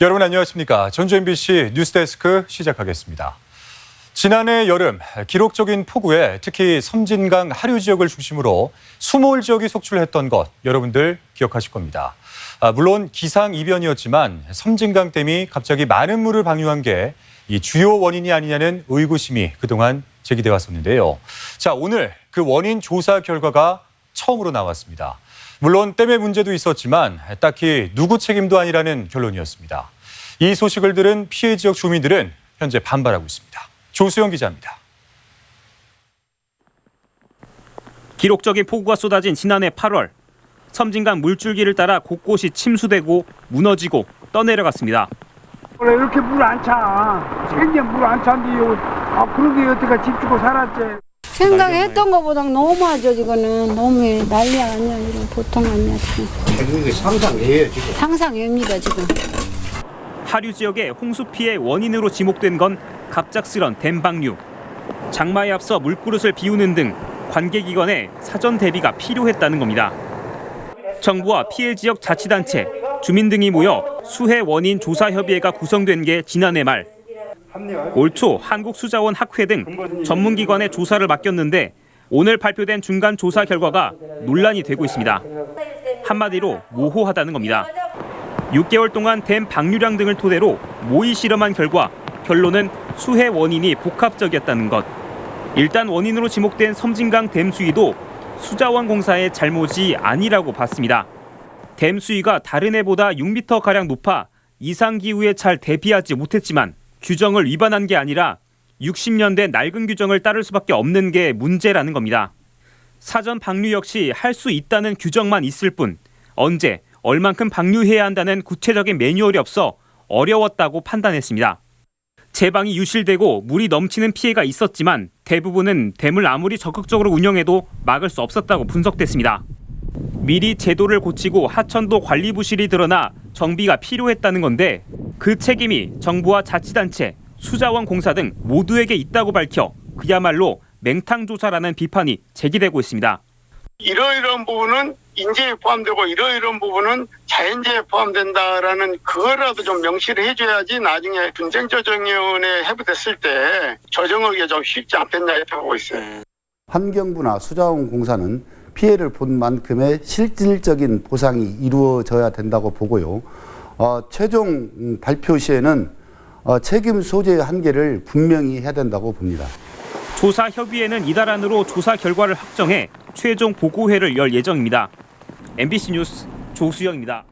여러분 안녕하십니까? 전주 MBC 뉴스데스크 시작하겠습니다. 지난해 여름 기록적인 폭우에 특히 섬진강 하류 지역을 중심으로 수몰 지역이 속출했던 것 여러분들 기억하실 겁니다. 물론 기상이변이었지만 섬진강 댐이 갑자기 많은 물을 방류한 게 이 주요 원인이 아니냐는 의구심이 그동안 제기돼 왔었는데요. 자, 오늘 그 원인 조사 결과가 처음으로 나왔습니다. 물론 댐의 문제도 있었지만 딱히 누구 책임도 아니라는 결론이었습니다. 이 소식을 들은 피해 지역 주민들은 현재 반발하고 있습니다. 조수영 기자입니다. 기록적인 폭우가 쏟아진 지난해 8월, 섬진강 물줄기를 따라 곳곳이 침수되고 무너지고 떠내려갔습니다. 원래 이렇게 물 안 차. 생전 물 안 차는데 그런 게 여태가 집 주고 살았지. 생각했던 것보다 너무하죠. 이거는 너무 난리야 아니야. 이건 보통 아니야 지금. 이게 상상이에요 지금. 상상입니다 지금. 하류 지역의 홍수 피해 원인으로 지목된 건 갑작스런 댐 방류. 장마에 앞서 물그릇을 비우는 등 관계기관의 사전 대비가 필요했다는 겁니다. 정부와 피해 지역 자치단체, 주민 등이 모여 수해 원인 조사 협의회가 구성된 게 지난해 말. 올 초 한국수자원학회 등 전문기관에 조사를 맡겼는데 오늘 발표된 중간 조사 결과가 논란이 되고 있습니다. 한마디로 모호하다는 겁니다. 6개월 동안 댐 방류량 등을 토대로 모의 실험한 결과 결론은 수해 원인이 복합적이었다는 것. 일단 원인으로 지목된 섬진강 댐 수위도 수자원공사의 잘못이 아니라고 봤습니다. 댐 수위가 다른 해보다 6m가량 높아 이상기후에 잘 대비하지 못했지만 규정을 위반한 게 아니라 60년대 낡은 규정을 따를 수밖에 없는 게 문제라는 겁니다. 사전 방류 역시 할 수 있다는 규정만 있을 뿐 언제, 얼만큼 방류해야 한다는 구체적인 매뉴얼이 없어 어려웠다고 판단했습니다. 제방이 유실되고 물이 넘치는 피해가 있었지만 대부분은 댐을 아무리 적극적으로 운영해도 막을 수 없었다고 분석됐습니다. 미리 제도를 고치고 하천도 관리 부실이 드러나 정비가 필요했다는 건데 그 책임이 정부와 자치단체, 수자원공사 등 모두에게 있다고 밝혀 그야말로 맹탕조사라는 비판이 제기되고 있습니다. 이러이러한 부분은 인재에 포함되고 이러이러한 부분은 자연재해에 포함된다라는 그거라도 좀 명시를 해줘야지 나중에 분쟁조정위원회 해부됐을 때 조정하기가 좀 쉽지 않겠냐 이렇게 보고 있어요. 환경부나 수자원공사는 피해를 본 만큼의 실질적인 보상이 이루어져야 된다고 보고요. 최종 발표 시에는 책임 소재의 한계를 분명히 해야 된다고 봅니다. 조사협의회는 이달 안으로 조사 결과를 확정해 최종 보고회를 열 예정입니다. MBC 뉴스 조수영입니다.